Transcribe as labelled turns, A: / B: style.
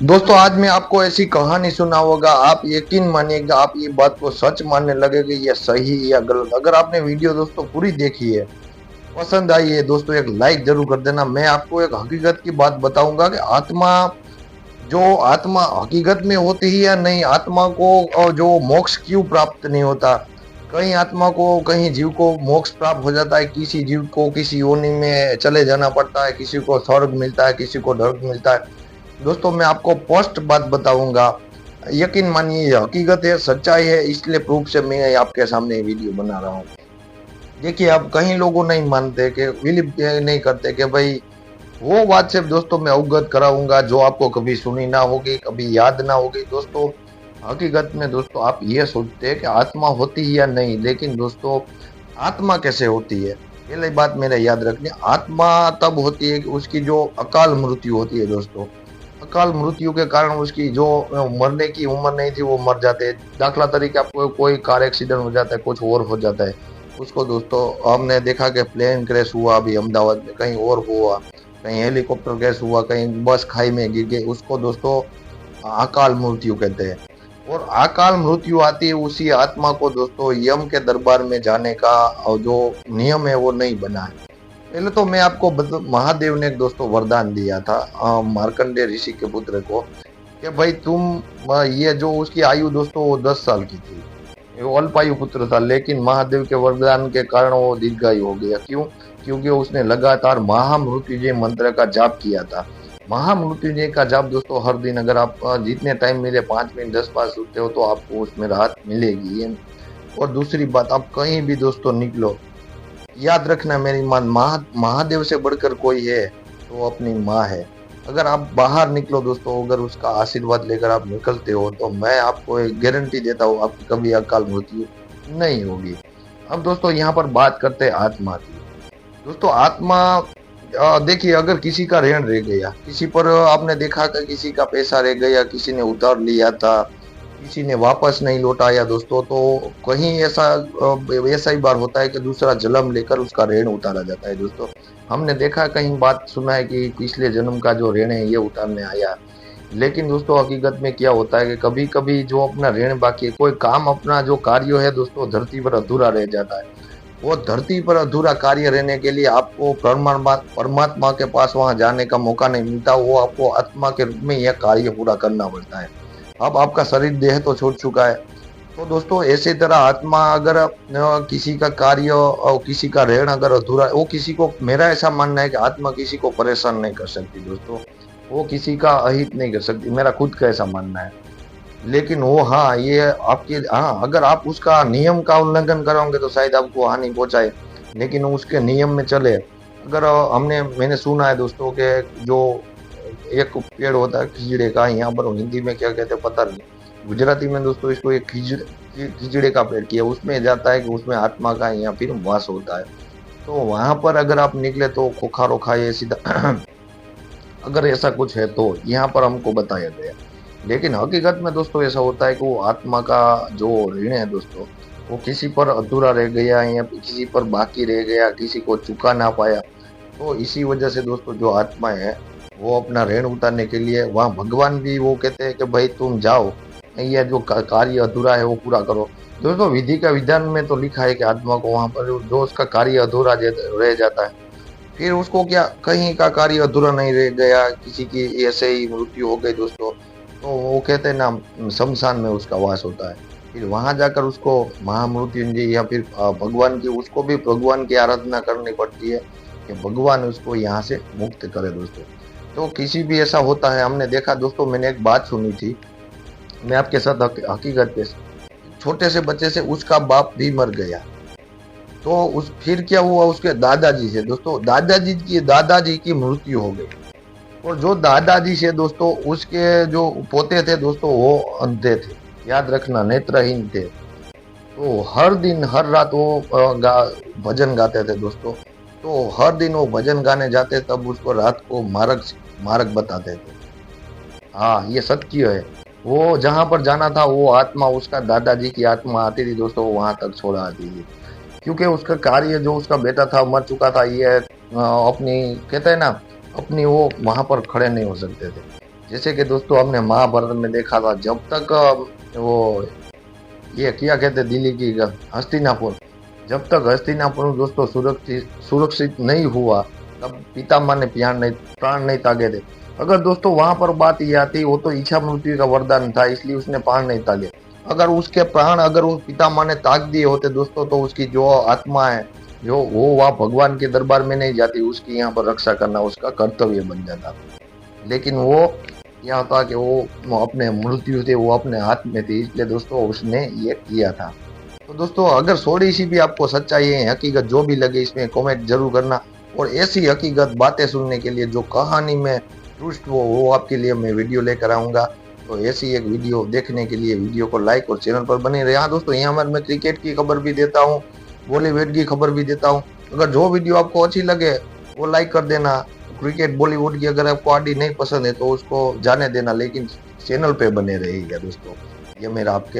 A: दोस्तों आज मैं आपको ऐसी कहानी सुनाऊंगा, आप यकीन मानिएगा, आप ये बात को सच मानने लगेंगे ये सही या गलत। अगर आपने वीडियो दोस्तों पूरी देखी है, पसंद आई है दोस्तों, एक लाइक जरूर कर देना। मैं आपको एक हकीकत की बात बताऊंगा कि आत्मा, जो आत्मा हकीकत में होती है या नहीं, आत्मा को जो मोक्ष क्यों प्राप्त नहीं होता। कहीं आत्मा को, कहीं जीव को मोक्ष प्राप्त हो जाता है, किसी जीव को किसी योनि में चले जाना पड़ता है, किसी को स्वर्ग मिलता है, किसी को नरक मिलता है। दोस्तों मैं आपको स्पष्ट बात बताऊंगा, यकीन मानिए ये हकीकत है, सच्चाई है, इसलिए प्रूफ से मैं आपके सामने वीडियो बना रहा हूँ। देखिए, अब कहीं लोगों नहीं मानते कि बिलीव नहीं करते कि भाई वो बात से दोस्तों मैं अवगत कराऊंगा जो आपको कभी सुनी ना होगी, कभी याद ना होगी। दोस्तों हकीकत में दोस्तों आप ये सोचते हैं कि आत्मा होती है या नहीं, लेकिन दोस्तों आत्मा कैसे होती है, पहली बात मेरा याद रखनी। आत्मा तब होती है कि उसकी जो अकाल मृत्यु होती है दोस्तों, अकाल मृत्यु के कारण उसकी जो मरने की उम्र नहीं थी वो मर जाते हैं। दाखला तरीके आपको कोई कार एक्सीडेंट हो जाता है, कुछ और हो जाता है, उसको दोस्तों हमने देखा कि प्लेन क्रैश हुआ अभी अहमदाबाद में, कहीं और हुआ, कहीं हेलीकॉप्टर क्रैश हुआ, कहीं बस खाई में गिर गई, उसको दोस्तों अकाल मृत्यु कहते हैं। और अकाल मृत्यु आती है उसी आत्मा को दोस्तों यम के दरबार में जाने का जो नियम है वो नहीं बना है। पहले तो मैं आपको महादेव ने दोस्तों वरदान दिया था मार्कंडेय ऋषि के पुत्र को कि भाई तुम ये जो उसकी आयु दोस्तों वो 10 साल की थी, वो अल्पायु पुत्र था, लेकिन महादेव के वरदान के कारण वो दीर्घायु हो गया। क्यों? क्योंकि उसने लगातार महामृत्युंजय मंत्र का जाप किया था। महामृत्युंजय का जाप दोस्तों हर दिन अगर आप जितने टाइम मिले 5 मिनट 10 बार सुनते हो तो आपको उसमें राहत मिलेगी। और दूसरी बात, आप कहीं भी दोस्तों निकलो, याद रखना मेरी मां, महादेव से बढ़कर कोई है तो अपनी माँ है। अगर आप बाहर निकलो दोस्तों, अगर उसका आशीर्वाद लेकर आप निकलते हो तो मैं आपको एक गारंटी देता हूँ आपकी कभी अकाल मृत्यु नहीं होगी। अब दोस्तों यहाँ पर बात करते हैं आत्मा की। दोस्तों आत्मा, देखिए अगर किसी का ऋण रह गया, किसी पर आपने देखा कि किसी का पैसा रह गया, किसी ने उधार लिया था, किसी ने वापस नहीं लौटाया दोस्तों, तो कहीं ऐसा ही बार होता है कि दूसरा जन्म लेकर उसका ऋण उतारा जाता है दोस्तों। हमने देखा, कहीं बात सुना है कि पिछले जन्म का जो ऋण है ये उतारने आया। लेकिन दोस्तों हकीकत में क्या होता है कि कभी कभी जो अपना ऋण बाकी है, कोई काम अपना जो कार्य है दोस्तों धरती पर अधूरा रह जाता है। वो धरती पर अधूरा कार्य रहने के लिए आपको परमात्मा के पास वहां जाने का मौका नहीं मिलता, वो आपको आत्मा के रूप में यह कार्य पूरा करना पड़ता है। अब आपका शरीर देह तो छूट चुका है, तो दोस्तों ऐसे तरह आत्मा अगर किसी का कार्य और किसी का ऋण अगर अधूरा, वो किसी को, मेरा ऐसा मानना है कि आत्मा किसी को परेशान नहीं कर सकती दोस्तों, वो किसी का अहित नहीं कर सकती, मेरा खुद का ऐसा मानना है। लेकिन वो, हाँ ये आपके, हाँ अगर आप उसका नियम का उल्लंघन करोगे तो शायद आपको हानि पहुंचाए, लेकिन उसके नियम में चले। अगर मैंने सुना है दोस्तों कि जो एक पेड़ होता है खिजड़े का, यहाँ पर हिंदी में क्या कहते हैं पता नहीं, गुजराती में दोस्तों इसको एक खिजड़े का पेड़ किया, उसमें जाता है कि उसमें आत्मा का या फिर वास होता है। तो वहां पर अगर आप निकले तो खोखा खाए सीधा अगर ऐसा कुछ है तो यहाँ पर हमको बताया गया। लेकिन हकीकत में दोस्तों ऐसा होता है कि वो आत्मा का जो ऋण है दोस्तों, वो किसी पर अधूरा रह गया या किसी पर बाकी रह गया, किसी को चुका ना पाया, तो इसी वजह से दोस्तों जो आत्मा है वो अपना ऋण उतारने के लिए वहाँ भगवान भी वो कहते हैं कि भाई तुम जाओ, ये जो कार्य अधूरा है वो पूरा करो। दोस्तों विधि का विधान में तो लिखा है कि आत्मा को वहां पर जो उसका कार्य अधूरा रह जाता है, फिर उसको क्या, कहीं का कार्य अधूरा नहीं रह गया, किसी की ऐसे ही मृत्यु हो गई दोस्तों, तो वो कहते हैं ना शमशान में उसका वास होता है। फिर वहां जाकर उसको महामृत्युंजय या फिर भगवान की, उसको भी भगवान की आराधना करनी पड़ती है कि भगवान उसको यहाँ से मुक्त करे दोस्तों। तो किसी भी ऐसा होता है, हमने देखा दोस्तों, मैंने एक बात सुनी थी, मैं आपके साथ हकीकत पे, छोटे से बच्चे से उसका बाप भी मर गया, तो उस फिर क्या हुआ, उसके दादाजी से दोस्तों, दादाजी की मृत्यु हो गई। और जो दादाजी से दोस्तों उसके जो पोते थे दोस्तों वो अंधे थे, याद रखना नेत्रहीन थे। तो हर दिन हर रात वो भजन गाते थे दोस्तों, तो हर दिन वो भजन गाने जाते तब उसको रात को मार्ग मार्ग बताते थे। हाँ ये सत्य है, वो जहाँ पर जाना था वो आत्मा, उसका दादाजी की आत्मा आती थी दोस्तों, वहां तक छोड़ा आती थी। क्योंकि उसका कार्य, जो उसका बेटा था मर चुका था, ये अपनी कहते हैं ना, अपनी वो वहां पर खड़े नहीं हो सकते थे। जैसे कि दोस्तों हमने महाभारत में देखा था, जब तक वो ये क्या कहते दिल्ली की हस्तिनापुर, जब तक हस्तिनापुर दोस्तों सुरक्षित सुरक्षित नहीं हुआ, तब पितामह ने प्राण नहीं तागे थे। अगर दोस्तों वहां पर बात ये आती, वो तो इच्छा मृत्यु का वरदान था, इसलिए उसने प्राण नहीं तागे। अगर उसके प्राण अगर उस पितामह ने ताक दिए होते दोस्तों, तो उसकी जो आत्मा है, जो वो वह भगवान के दरबार में नहीं जाती, उसकी यहाँ पर रक्षा करना उसका कर्तव्य बन जाता। लेकिन वो क्या होता कि वो अपने मृत्यु थे वो अपने हाथ में थी, इसलिए दोस्तों उसने ये किया था। तो दोस्तों अगर थोड़ी सी भी आपको सच्चाई है, हकीकत जो भी लगे, इसमें कमेंट जरूर करना। और ऐसी हकीकत बातें सुनने के लिए, जो कहानी में ट्विस्ट वो आपके लिए मैं वीडियो लेकर आऊंगा। तो ऐसी एक वीडियो देखने के लिए वीडियो को लाइक और चैनल पर बने रहे। हाँ दोस्तों, यहाँ पर मैं क्रिकेट की खबर भी देता हूँ, बॉलीवुड की खबर भी देता हूँ। अगर जो वीडियो आपको अच्छी लगे वो लाइक कर देना। क्रिकेट बॉलीवुड की अगर आपको आदि नहीं पसंद है तो उसको जाने देना, लेकिन चैनल पे बने रहिएगा दोस्तों। ये मेरा आपके